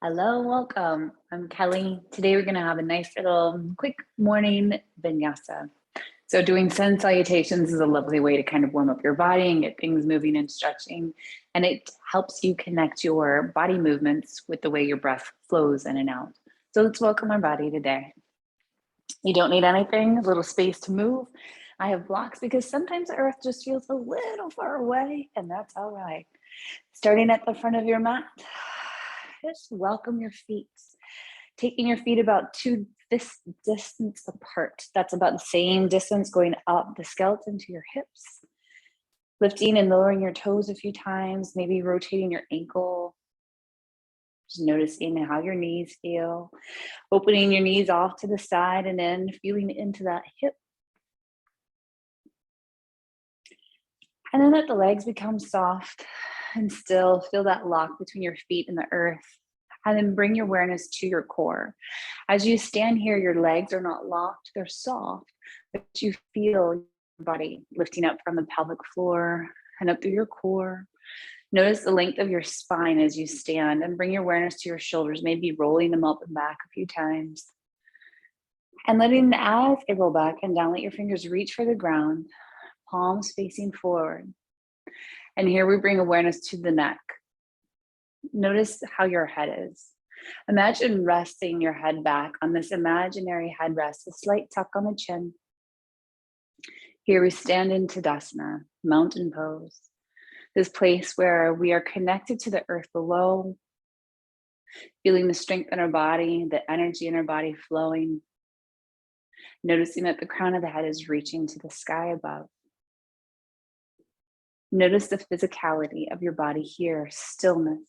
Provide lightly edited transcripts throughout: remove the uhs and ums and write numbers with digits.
Hello, welcome. I'm Kelly. Today we're going to have a nice little quick morning vinyasa. So doing sun salutations is a lovely way to kind of warm up your body and get things moving and stretching. And it helps you connect your body movements with the way your breath flows in and out. So let's welcome our body today. You don't need anything, a little space to move. I have blocks because sometimes the earth just feels a little far away, and that's all right. Starting at the front of your mat, just welcome your feet. Taking your feet about this distance apart. That's about the same distance going up the skeleton to your hips. Lifting and lowering your toes a few times, maybe rotating your ankle. Just noticing how your knees feel. Opening your knees off to the side and then feeling into that hip. And then let the legs become soft and still. Feel that lock between your feet and the earth. And then bring your awareness to your core. As you stand here, your legs are not locked, they're soft, but you feel your body lifting up from the pelvic floor and up through your core. Notice the length of your spine as you stand and bring your awareness to your shoulders, maybe rolling them up and back a few times. And letting as they roll back and down, let your fingers reach for the ground, palms facing forward. And here we bring awareness to the neck. Notice how your head is. Imagine resting your head back on this imaginary headrest, a slight tuck on the chin. Here we stand in Tadasana, mountain pose. This place where we are connected to the earth below, feeling the strength in our body, the energy in our body flowing. Noticing that the crown of the head is reaching to the sky above. Notice the physicality of your body here, stillness.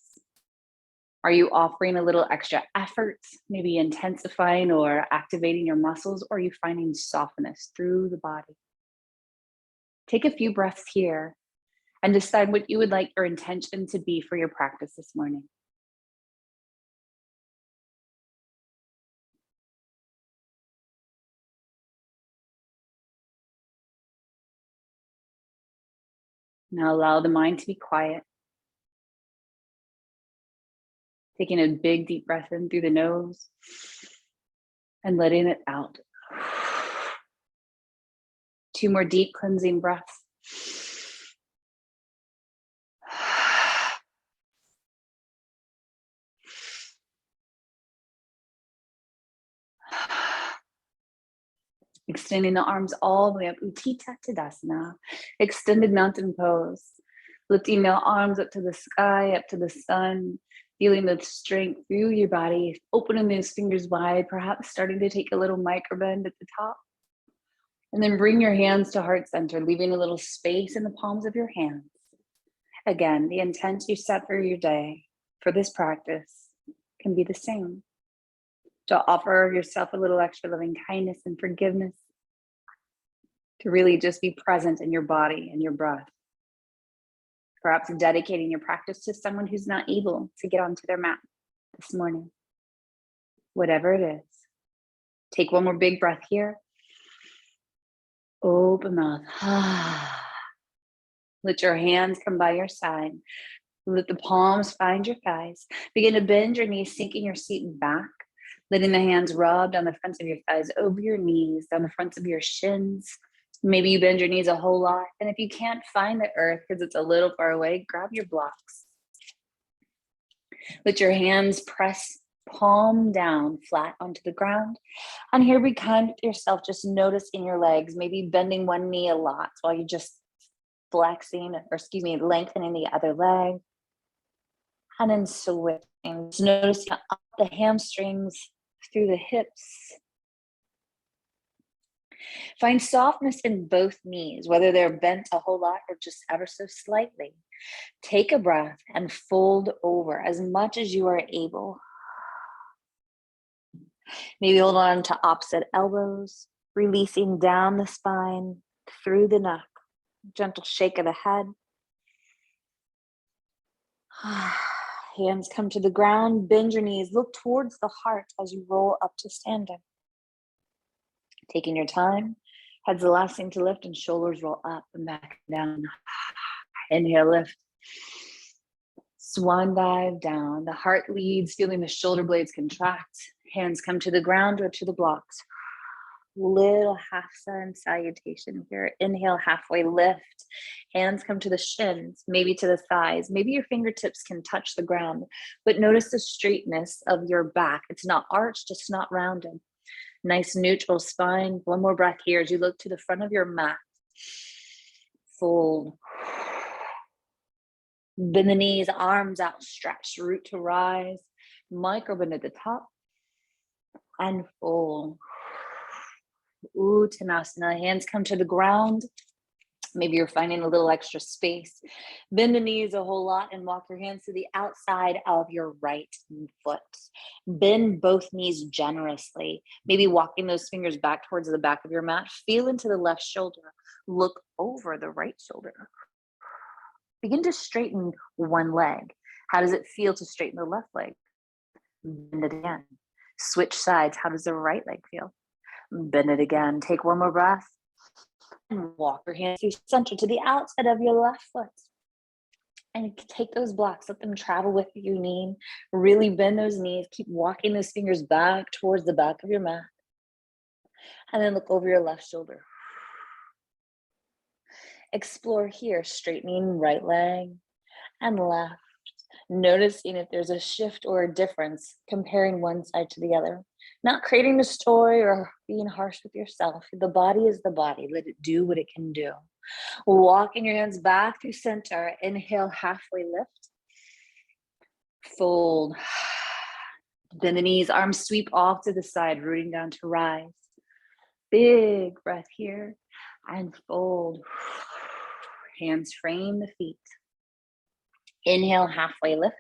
Are you offering a little extra effort, maybe intensifying or activating your muscles, or are you finding softness through the body? Take a few breaths here and decide what you would like your intention to be for your practice this morning. Now allow the mind to be quiet. Taking a big deep breath in through the nose and letting it out. 2 more deep cleansing breaths. Extending the arms all the way up, Utthita Tadasana, extended mountain pose. Lifting the arms up to the sky, up to the sun, feeling the strength through your body, opening those fingers wide, perhaps starting to take a little micro bend at the top. And then bring your hands to heart center, leaving a little space in the palms of your hands. Again, the intent you set for your day, for this practice, can be the same. To offer yourself a little extra loving kindness and forgiveness. To really just be present in your body and your breath. Perhaps dedicating your practice to someone who's not able to get onto their mat this morning. Whatever it is. Take one more big breath here. Open mouth. Let your hands come by your side. Let the palms find your thighs. Begin to bend your knees, sinking your seat back. Letting the hands rub down the fronts of your thighs, over your knees, down the fronts of your shins. Maybe you bend your knees a whole lot. And if you can't find the earth because it's a little far away, grab your blocks. Let your hands press palm down flat onto the ground. And here be kind with yourself. Just notice in your legs, maybe bending one knee a lot while you're just lengthening the other leg. And then switching. Just noticing up the hamstrings through the hips. Find softness in both knees, whether they're bent a whole lot or just ever so slightly. Take a breath and fold over as much as you are able. Maybe hold on to opposite elbows, releasing down the spine, through the neck. Gentle shake of the head. Hands come to the ground, bend your knees, look towards the heart as you roll up to standing. Taking your time, head's the last thing to lift and shoulders roll up and back and down. Inhale, lift. Swan dive down. The heart leads, feeling the shoulder blades contract. Hands come to the ground or to the blocks. Little half sun salutation here. Inhale, halfway lift. Hands come to the shins, maybe to the thighs. Maybe your fingertips can touch the ground, but notice the straightness of your back. It's not arched, it's not rounded. Nice neutral spine. One more breath here as you look to the front of your mat. Fold. Bend the knees, arms outstretched, root to rise. Micro bend at the top. And fold. Uttanasana, hands come to the ground. Maybe you're finding a little extra space. Bend the knees a whole lot and walk your hands to the outside of your right foot. Bend both knees generously. Maybe walking those fingers back towards the back of your mat. Feel into the left shoulder. Look over the right shoulder. Begin to straighten one leg. How does it feel to straighten the left leg? Bend it again. Switch sides. How does the right leg feel? Bend it again. Take one more breath. And walk your hands through center to the outside of your left foot. And take those blocks. Let them travel with you. Knee. Really bend those knees. Keep walking those fingers back towards the back of your mat. And then look over your left shoulder. Explore here, straightening right leg and left. Noticing if there's a shift or a difference, comparing one side to the other. Not creating a story or being harsh with yourself. The body is the body. Let it do what it can do. Walking your hands back through center. Inhale, halfway lift. Fold. Bend the knees, arms sweep off to the side, rooting down to rise. Big breath here. And fold. Hands frame the feet. Inhale, halfway lift.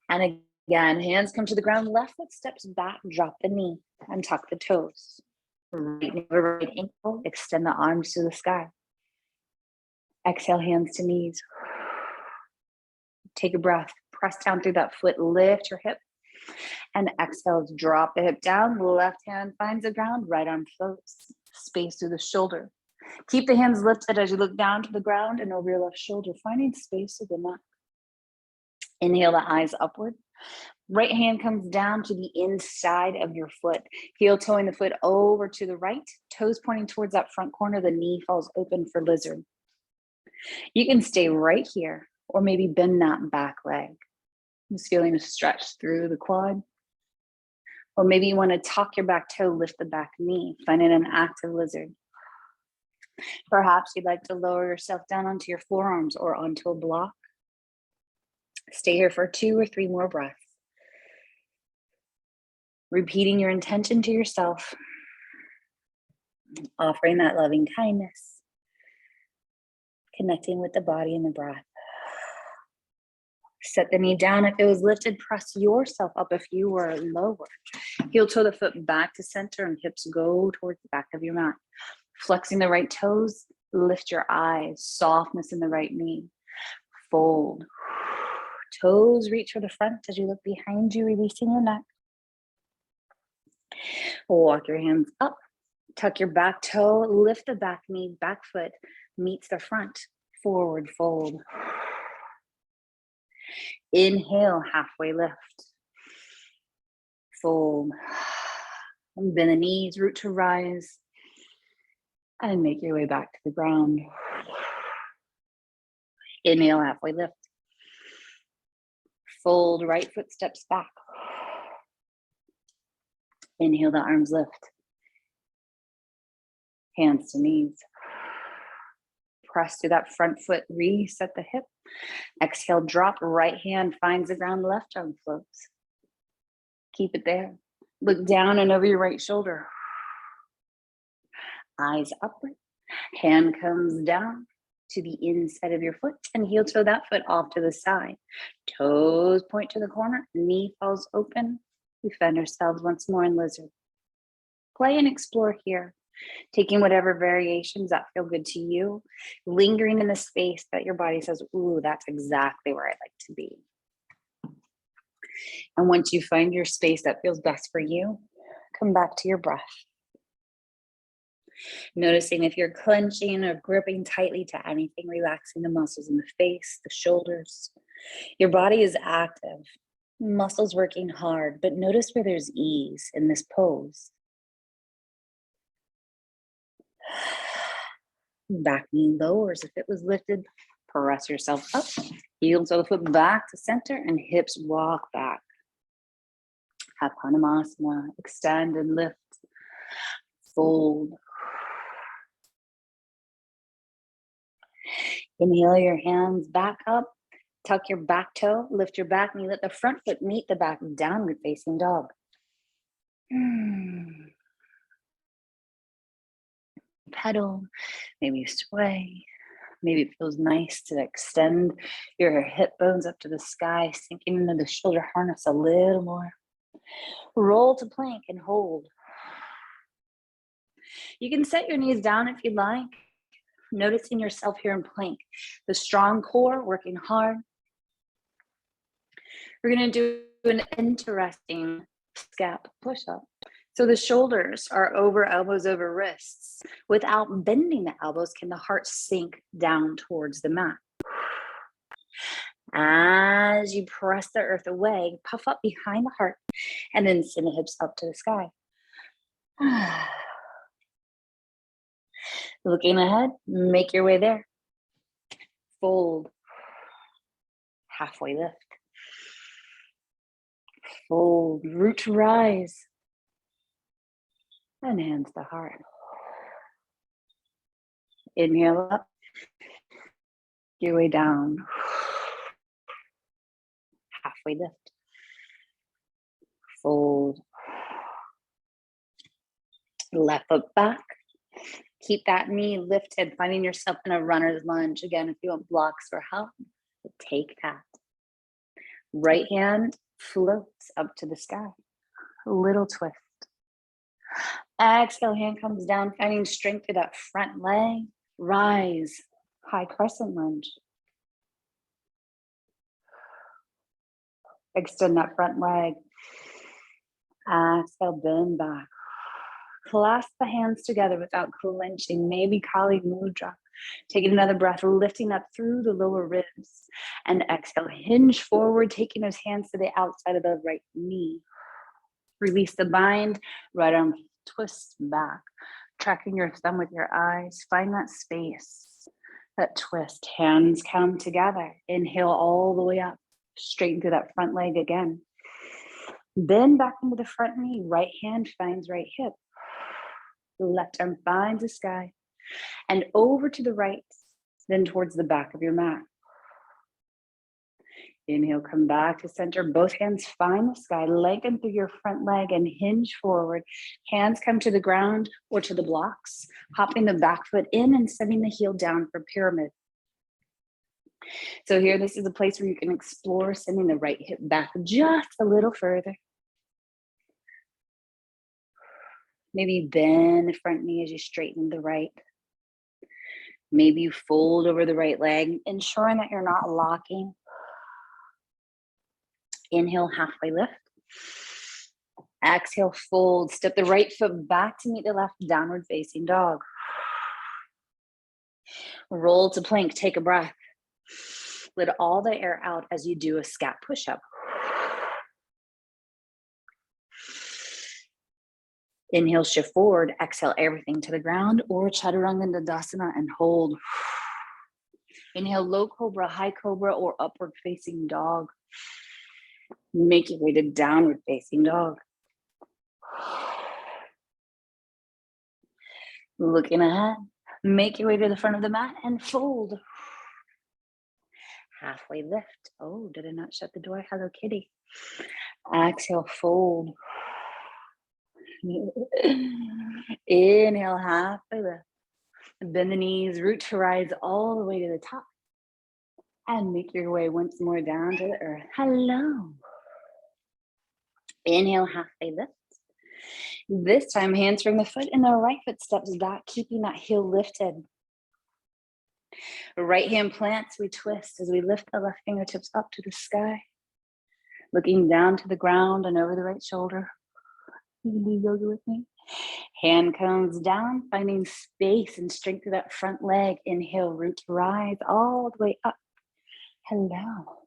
And again, hands come to the ground. Left foot steps back, drop the knee and tuck the toes. Right knee over right ankle, extend the arms to the sky. Exhale, hands to knees. Take a breath, press down through that foot, lift your hip. And exhale, drop the hip down. Left hand finds the ground, right arm floats. Space through the shoulder. Keep the hands lifted as you look down to the ground and over your left shoulder, finding space through the neck. Inhale the eyes upward. Right hand comes down to the inside of your foot. Heel toeing the foot over to the right. Toes pointing towards that front corner. The knee falls open for lizard. You can stay right here or maybe bend that back leg. Just feeling a stretch through the quad. Or maybe you want to tuck your back toe, lift the back knee, finding an active lizard. Perhaps you'd like to lower yourself down onto your forearms or onto a block. Stay here for 2 or 3 more breaths. Repeating your intention to yourself. Offering that loving kindness. Connecting with the body and the breath. Set the knee down if it was lifted. Press yourself up if you were lower. Heel toe the foot back to center and hips go towards the back of your mat. Flexing the right toes, lift your eyes. Softness in the right knee. Fold. Toes reach for the front as you look behind you, releasing your neck. Walk your hands up. Tuck your back toe, lift the back knee, back foot meets the front. Forward fold. Inhale, halfway lift. Fold. And bend the knees, root to rise. And make your way back to the ground. Inhale, halfway lift. Fold, right foot steps back. Inhale, the arms lift. Hands to knees. Press through that front foot, reset the hip. Exhale, drop, right hand finds the ground, left arm floats. Keep it there. Look down and over your right shoulder. Eyes upward. Hand comes down to the inside of your foot and heel toe that foot off to the side. Toes point to the corner, knee falls open. We find ourselves once more in lizard. Play and explore here. Taking whatever variations that feel good to you, lingering in the space that your body says, ooh, that's exactly where I'd like to be. And once you find your space that feels best for you, come back to your breath. Noticing if you're clenching or gripping tightly to anything, relaxing the muscles in the face, the shoulders, Your body is active, muscles working hard, but notice where there's ease in this pose. Back knee lowers if it was lifted. Press yourself up. Heel toe the foot back to center and hips walk back. Hapanemasana. Extend and lift. Fold. Inhale your hands back up. Tuck your back toe. Lift your back knee. Let the front foot meet the back. Downward facing dog. Pedal. Maybe you sway. Maybe it feels nice to extend your hip bones up to the sky, sinking into the shoulder harness a little more. Roll to plank and hold. You can set your knees down if you'd like. Noticing yourself here in plank. The strong core working hard. We're going to do an interesting scap push-up. So the shoulders are over elbows over wrists. Without bending the elbows, can the heart sink down towards the mat? As you press the earth away, puff up behind the heart and then send the hips up to the sky. Looking ahead, make your way there. Fold. Halfway lift. Fold. Root to rise. And hands to heart. Inhale up. Your way down. Halfway lift. Fold. Left foot back. Keep that knee lifted, finding yourself in a runner's lunge. Again, if you want blocks for help, take that. Right hand floats up to the sky. A little twist. Exhale, hand comes down, finding strength through that front leg. Rise, high crescent lunge. Extend that front leg. Exhale, bend back. Clasp the hands together without clenching, maybe Kali Mudra. Taking another breath, lifting up through the lower ribs. And exhale, hinge forward, taking those hands to the outside of the right knee. Release the bind, right arm twist back. Tracking your thumb with your eyes. Find that space, that twist. Hands come together. Inhale all the way up. Straighten through that front leg again. Bend back into the front knee. Right hand finds right hip. Left arm finds the sky. And over to the right, then towards the back of your mat. Inhale, come back to center. Both hands find the sky. Lengthen through your front leg and hinge forward. Hands come to the ground or to the blocks. Hopping the back foot in and sending the heel down for pyramid. So here, this is a place where you can explore sending the right hip back just a little further. Maybe bend the front knee as you straighten the right. Maybe you fold over the right leg, ensuring that you're not locking. Inhale, halfway lift. Exhale, fold. Step the right foot back to meet the left, downward facing dog. Roll to plank, take a breath. Let all the air out as you do a scap push-up. Inhale, shift forward. Exhale, everything to the ground or Chaturanga Dandasana and hold. Inhale, low cobra, high cobra, or upward facing dog. Make your way to downward facing dog. Looking ahead, make your way to the front of the mat and fold. Halfway lift. Oh, did I not shut the door? Hello, kitty. Exhale, fold. Inhale, halfway lift. Bend the knees, root to rise all the way to the top. And make your way once more down to the earth. Hello. Inhale, halfway lift. This time, hands from the foot and the right foot steps back, keeping that heel lifted. Right hand plants, we twist as we lift the left fingertips up to the sky. Looking down to the ground and over the right shoulder. You can do yoga with me. Hand comes down, finding space and strength through that front leg. Inhale, root to rise all the way up. Hello.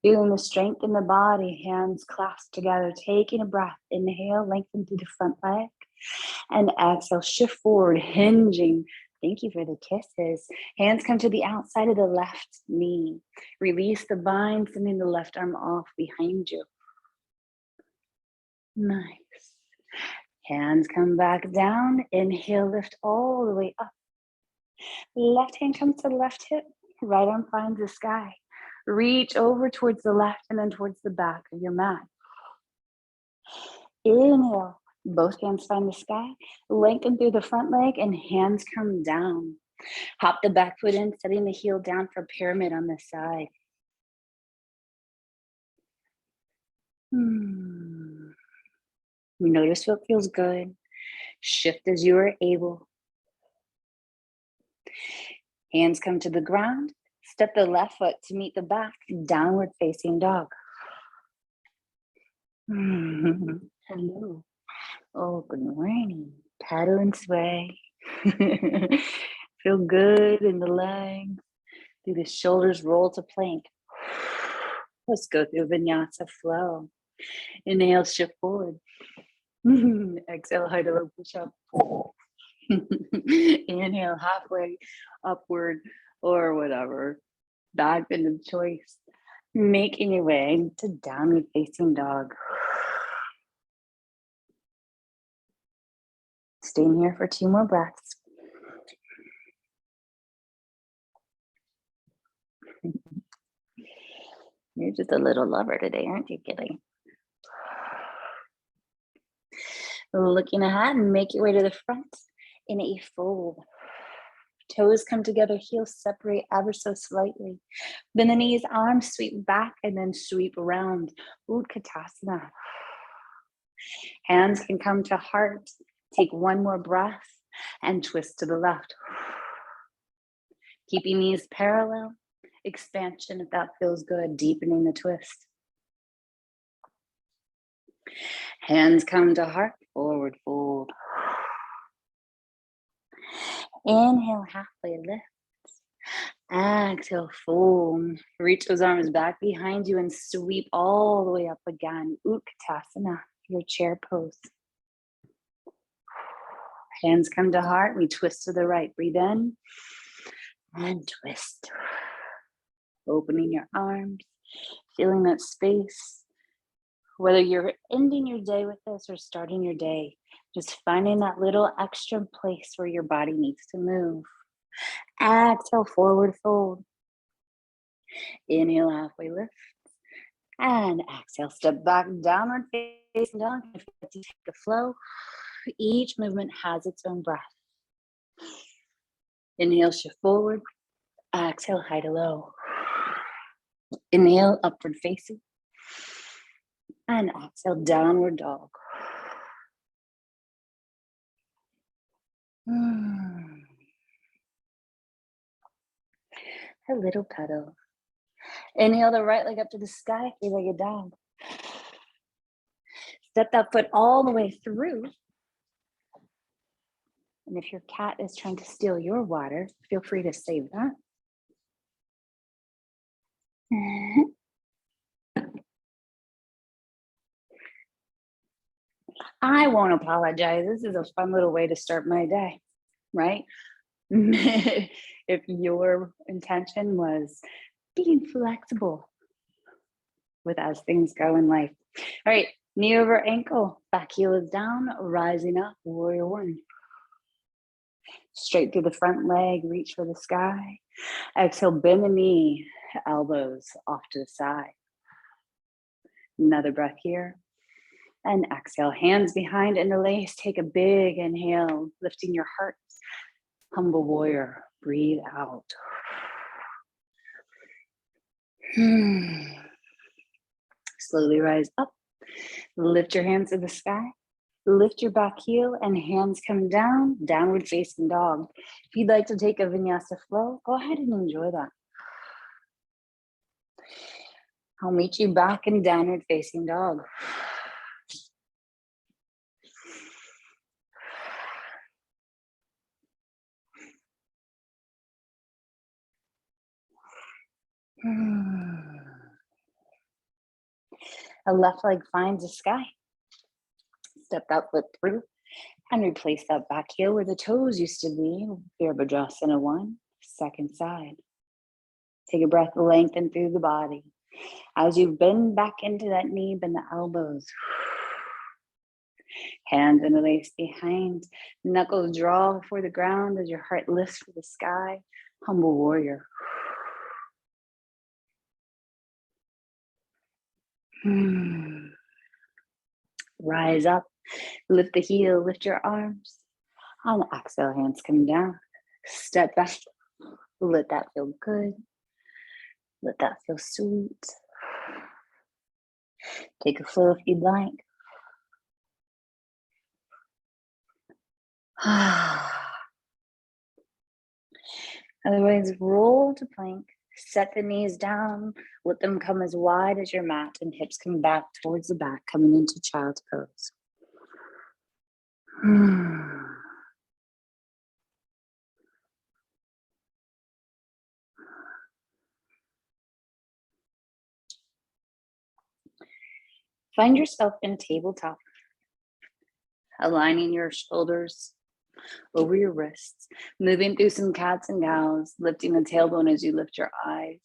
Feeling the strength in the body, hands clasped together, taking a breath. Inhale, lengthen through the front leg. And exhale, shift forward, hinging. Thank you for the kisses. Hands come to the outside of the left knee. Release the bind, sending the left arm off behind you. Nice. Hands come back down. Inhale, lift all the way up. Left hand comes to the left hip. Right arm finds the sky. Reach over towards the left and then towards the back of your mat. Inhale. Both hands find the sky. Lengthen through the front leg and hands come down. Hop the back foot in, setting the heel down for pyramid on this side. Notice what feels good. Shift as you are able. Hands come to the ground. Step the left foot to meet the back, downward facing dog. Hello. Oh, good morning. Paddle and sway. Feel good in the legs. Through the shoulders, roll to plank. Let's go through Vinyasa flow. Inhale, shift forward. Exhale, high to low push up. Inhale, halfway upward or whatever. Back into choice. Making your way to downward facing dog. Staying here for 2 more breaths. You're just a little lover today, aren't you, Kitty? Looking ahead and make your way to the front in a fold. Toes come together, heels separate ever so slightly. Bend the knees, arms sweep back and then sweep around. Utkatasana. Hands can come to heart. Take 1 more breath and twist to the left. Keeping knees parallel. Expansion if that feels good, deepening the twist. Hands come to heart, forward fold. Inhale, halfway lift. Exhale, fold. Reach those arms back behind you and sweep all the way up again. Utkatasana, your chair pose. Hands come to heart, we twist to the right. Breathe in and twist. Opening your arms, feeling that space. Whether you're ending your day with this or starting your day, just finding that little extra place where your body needs to move. Exhale, forward fold. Inhale, halfway lift. And exhale, step back, downward facing dog. If you take the flow, each movement has its own breath. Inhale, shift forward. Exhale, high to low. Inhale, upward facing. And exhale, downward dog. A little pedal. Inhale the right leg up to the sky, 3-legged dog. Step that foot all the way through. And if your cat is trying to steal your water, feel free to save that. I won't apologize. This is a fun little way to start my day, right? If your intention was being flexible with as things go in life. All right, knee over ankle, back heel is down, rising up, warrior 1. Straight through the front leg, reach for the sky. Exhale, bend the knee, elbows off to the side. Another breath here. And exhale, hands behind interlace. Take a big inhale, lifting your heart. Humble warrior, breathe out. Slowly rise up. Lift your hands to the sky. Lift your back heel and hands come down, downward facing dog. If you'd like to take a Vinyasa flow, go ahead and enjoy that. I'll meet you back in downward facing dog. A left leg finds the sky. Step that foot through and replace that back heel where the toes used to be. Virabhadrasana 1, second side. Take a breath, lengthen through the body. As you bend back into that knee, bend the elbows. Hands interlace behind. Knuckles draw for the ground as your heart lifts for the sky. Humble warrior. Rise up. Lift the heel, lift your arms. On the exhale, hands come down. Step back. Let that feel good. Let that feel sweet. Take a flow if you'd like. Otherwise, roll to plank. Set the knees down. Let them come as wide as your mat and hips come back towards the back, coming into child's pose. Find yourself in tabletop, aligning your shoulders over your wrists, moving through some cats and cows, lifting the tailbone as you lift your eyes,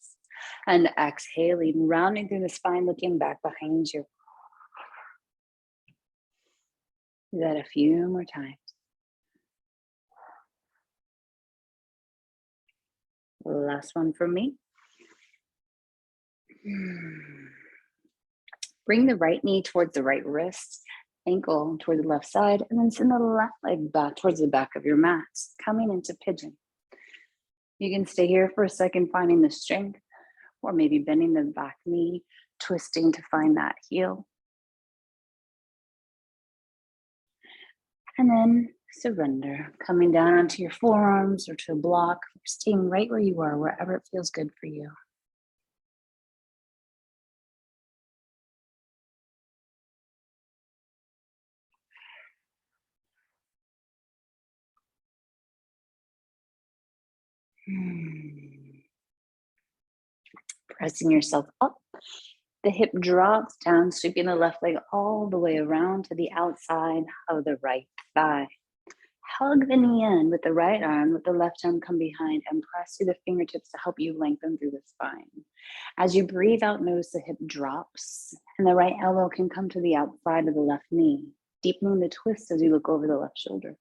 and exhaling, rounding through the spine, looking back behind you. Do that a few more times. Last one from me. Bring the right knee towards the right wrist, ankle toward the left side, and then send the left leg back towards the back of your mat, coming into pigeon. You can stay here for a second, finding the strength, or maybe bending the back knee, twisting to find that heel. And then surrender, coming down onto your forearms or to a block, staying right where you are, wherever it feels good for you. Pressing yourself up. The hip drops down, sweeping the left leg all the way around to the outside of the right thigh. Hug the knee in with the right arm, let the left arm come behind and press through the fingertips to help you lengthen through the spine. As you breathe out, notice the hip drops and the right elbow can come to the outside of the left knee, deepening the twist as you look over the left shoulder.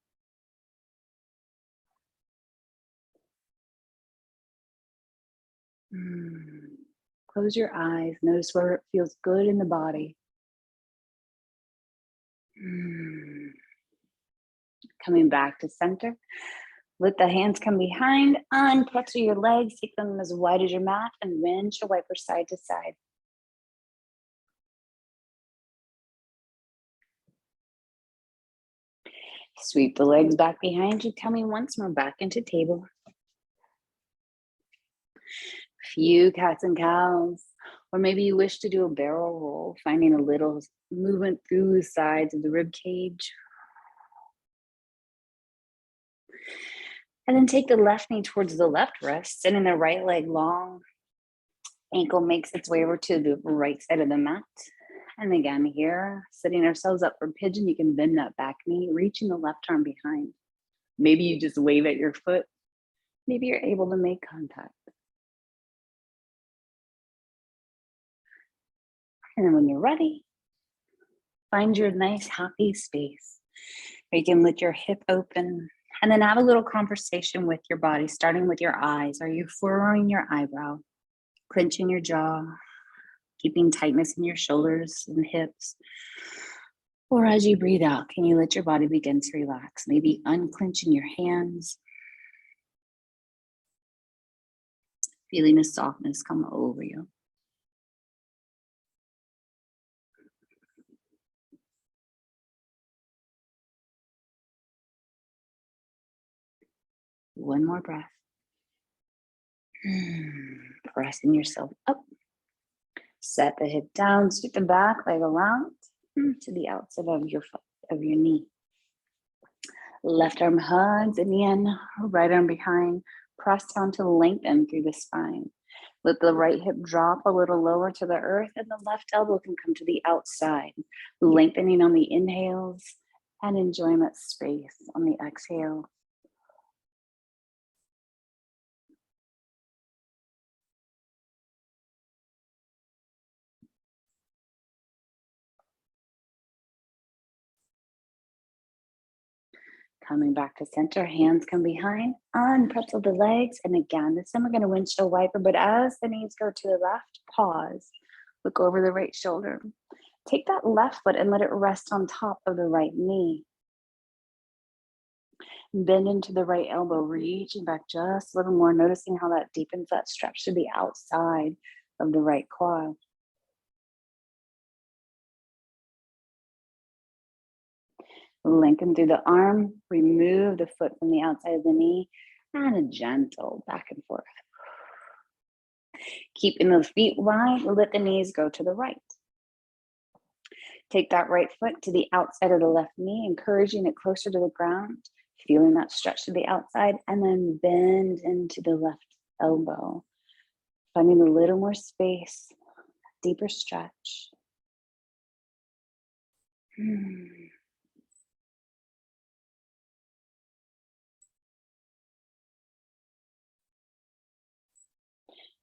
Close your eyes, notice where it feels good in the body. Coming back to center. Let the hands come behind, uncross your legs, take them as wide as your mat, and windshield wiper side to side. Sweep the legs back behind you, coming once more back into table. Few cats and cows, or maybe you wish to do a barrel roll, finding a little movement through the sides of the rib cage. And then take the left knee towards the left wrist, sending the right leg long. Ankle makes its way over to the right side of the mat. And again here, setting ourselves up for pigeon, you can bend that back knee, reaching the left arm behind. Maybe you just wave at your foot. Maybe you're able to make contact. And then when you're ready, find your nice happy space where you can let your hip open and then have a little conversation with your body, starting with your eyes. Are you furrowing your eyebrow, clenching your jaw, keeping tightness in your shoulders and hips? Or as you breathe out, can you let your body begin to relax? Maybe unclenching your hands, feeling a softness come over you. One more breath. Pressing yourself up. Set the hip down, sweep the back leg around to the outside of your knee. Left arm hugs the knee in, right arm behind. Press down to lengthen through the spine. Let the right hip drop a little lower to the earth, and the left elbow can come to the outside, lengthening on the inhales and enjoying that space on the exhale. Coming back to center, hands come behind, unpretzel the legs. And again, this time we're going to windshield wiper, but as the knees go to the left, pause, look over the right shoulder. Take that left foot and let it rest on top of the right knee. Bend into the right elbow, reaching back just a little more, noticing how that deepens that stretch to the outside of the right quad. Lengthen through the arm, remove the foot from the outside of the knee, and a gentle back and forth. Keeping the feet wide, let the knees go to the right. Take that right foot to the outside of the left knee, encouraging it closer to the ground, feeling that stretch to the outside, and then bend into the left elbow, finding a little more space, deeper stretch.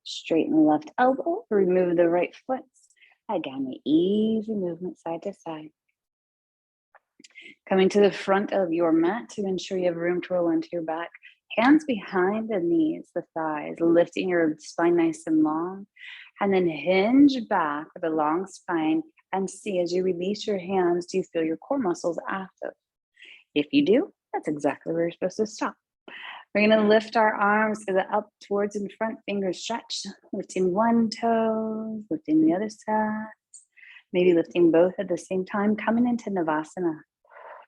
Straighten the left elbow, remove the right foot. Again, the easy movement side to side. Coming to the front of your mat to ensure you have room to roll onto your back. Hands behind the knees, the thighs, lifting your spine nice and long. And then hinge back with a long spine and see as you release your hands, do you feel your core muscles active? If you do, that's exactly where you're supposed to stop. We're going to lift our arms to the up towards in front, fingers stretched, lifting one toe, lifting the other side, maybe lifting both at the same time, coming into Navasana,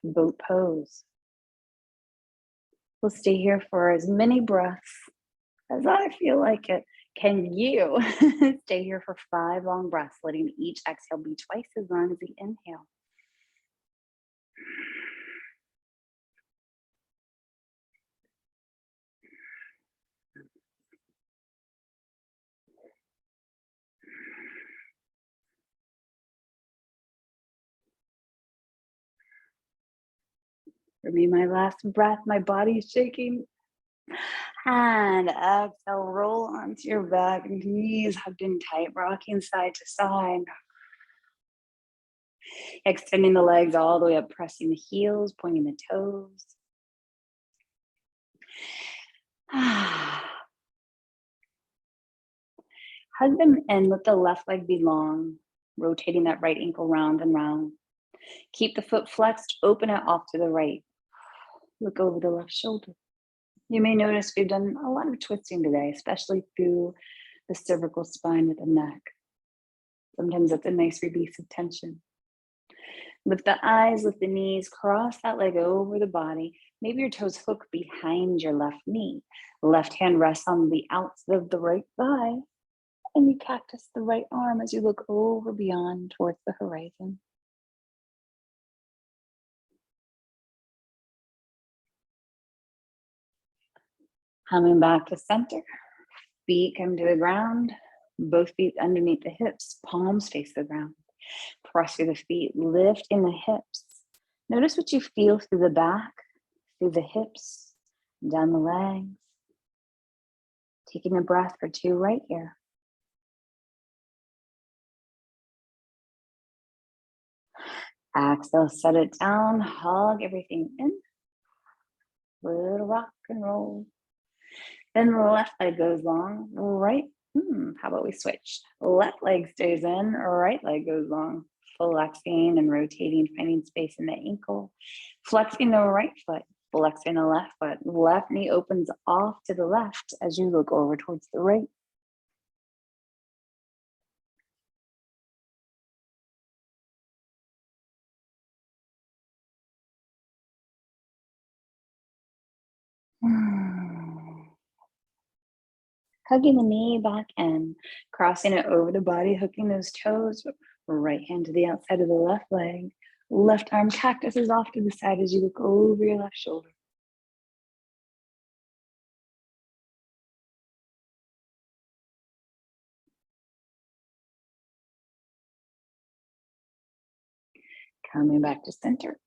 boat pose. We'll stay here for as many breaths as I feel like it. Can you stay here for 5 long breaths, letting each exhale be twice as long as the inhale? For me, my last breath, my body's shaking. And exhale, roll onto your back, knees hugged in tight, rocking side to side. Extending the legs all the way up, pressing the heels, pointing the toes. Hug them in, let the left leg be long, rotating that right ankle round and round. Keep the foot flexed, open it off to the right. Look over the left shoulder. You may notice we've done a lot of twisting today, especially through the cervical spine with the neck. Sometimes that's a nice release of tension. Lift the eyes, lift the knees, cross that leg over the body. Maybe your toes hook behind your left knee. Left hand rests on the outside of the right thigh. And you cactus the right arm as you look over beyond towards the horizon. Coming back to center. Feet come to the ground. Both feet underneath the hips. Palms face the ground. Press through the feet. Lift in the hips. Notice what you feel through the back, through the hips, down the legs. Taking a breath or two right here. Exhale, set it down, hug everything in. Little rock and roll. Then the left leg goes long, right. How about we switch? Left leg stays in, right leg goes long. Flexing and rotating, finding space in the ankle. Flexing the right foot, flexing the left foot. Left knee opens off to the left as you look over towards the right. Hugging the knee back in, crossing it over the body, hooking those toes, right hand to the outside of the left leg. Left arm cactuses off to the side as you look over your left shoulder. Coming back to center.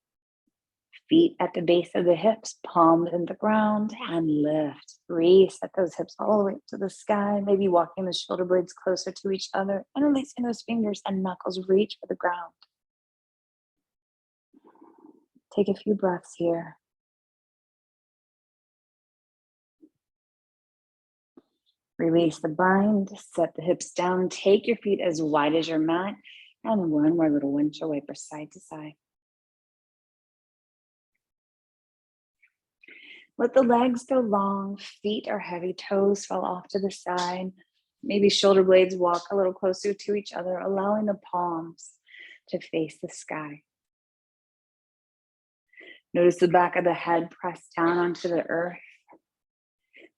Feet at the base of the hips, palms in the ground, and lift. Reset those hips all the way up to the sky. Maybe walking the shoulder blades closer to each other and releasing those fingers and knuckles reach for the ground. Take a few breaths here. Release the bind, set the hips down, take your feet as wide as your mat, and one more little windshield wiper side to side. Let the legs go long, feet are heavy, toes fall off to the side. Maybe shoulder blades walk a little closer to each other, allowing the palms to face the sky. Notice the back of the head pressed down onto the earth.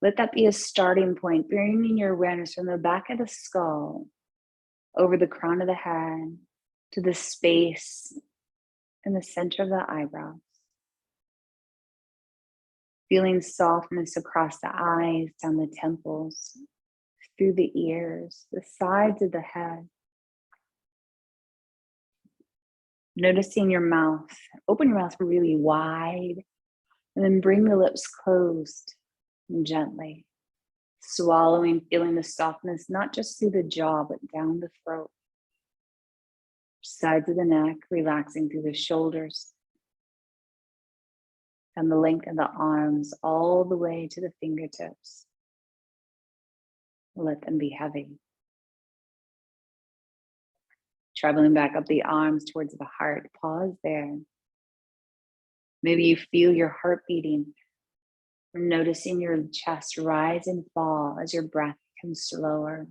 Let that be a starting point, bringing your awareness from the back of the skull over the crown of the head to the space in the center of the eyebrows. Feeling softness across the eyes, down the temples, through the ears, the sides of the head. Noticing your mouth. Open your mouth really wide and then bring the lips closed and gently. Swallowing, feeling the softness, not just through the jaw, but down the throat. Sides of the neck, relaxing through the shoulders. And the length of the arms all the way to the fingertips. Let them be heavy. Traveling back up the arms towards the heart. Pause there. Maybe you feel your heart beating. Noticing your chest rise and fall as your breath becomes slower.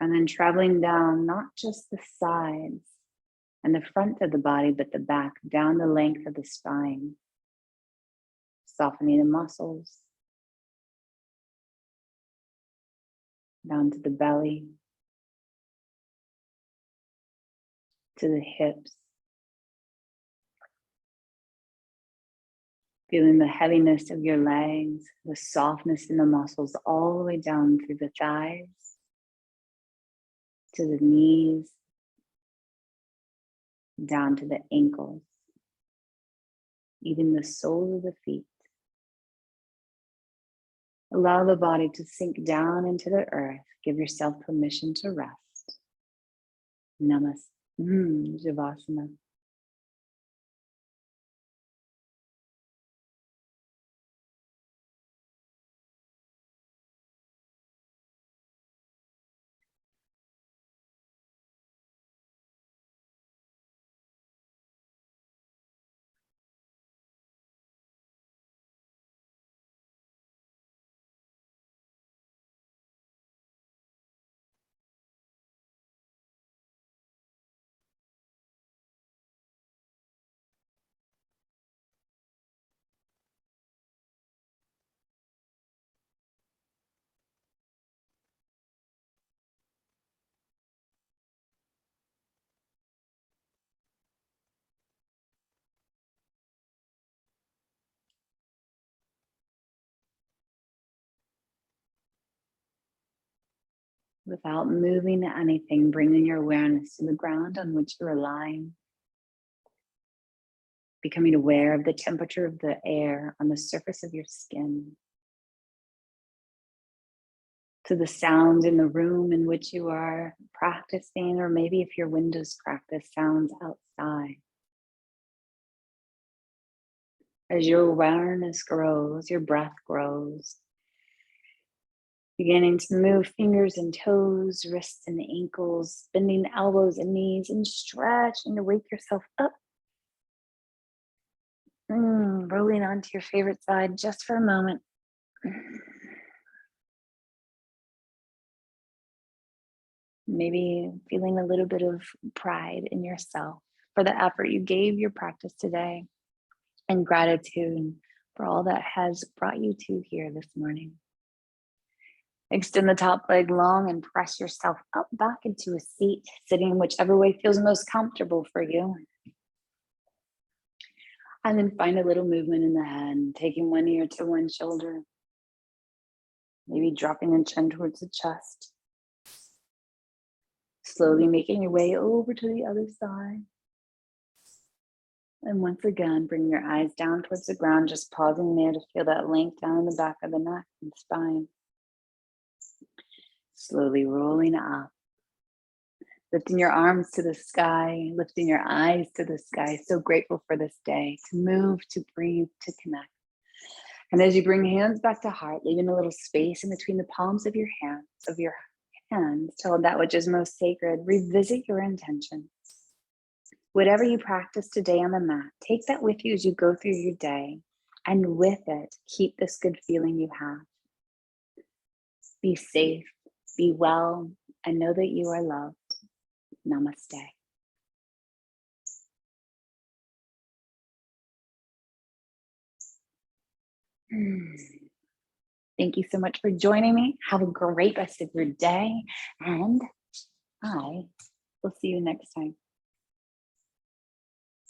And then traveling down, not just the sides and the front of the body, but the back, down the length of the spine. Softening the muscles. Down to the belly. To the hips. Feeling the heaviness of your legs, the softness in the muscles all the way down through the thighs. To the knees. Down to the ankles. Even the soles of the feet. Allow the body to sink down into the earth. Give yourself permission to rest. Namaste. Javasana. Without moving anything, bringing your awareness to the ground on which you're lying. Becoming aware of the temperature of the air on the surface of your skin. To the sounds in the room in which you are practicing, or maybe if your windows practice, sounds outside. As your awareness grows, your breath grows. Beginning to move fingers and toes, wrists and ankles, bending elbows and knees, and stretching to wake yourself up. Rolling onto your favorite side just for a moment. Maybe feeling a little bit of pride in yourself for the effort you gave your practice today, and gratitude for all that has brought you to here this morning. Extend the top leg long and press yourself up back into a seat, sitting whichever way feels most comfortable for you. And then find a little movement in the head, taking one ear to one shoulder. Maybe dropping the chin towards the chest. Slowly making your way over to the other side. And once again, bring your eyes down towards the ground, just pausing there to feel that length down in the back of the neck and spine. Slowly rolling up. Lifting your arms to the sky, lifting your eyes to the sky. So grateful for this day, to move, to breathe, to connect. And as you bring hands back to heart, leaving a little space in between the palms of your hands, tell that which is most sacred, revisit your intention. Whatever you practice today on the mat, take that with you as you go through your day. And with it, keep this good feeling you have. Be safe, be well, and know that you are loved. Namaste. Thank you so much for joining me. Have a great rest of your day, and I will see you next time.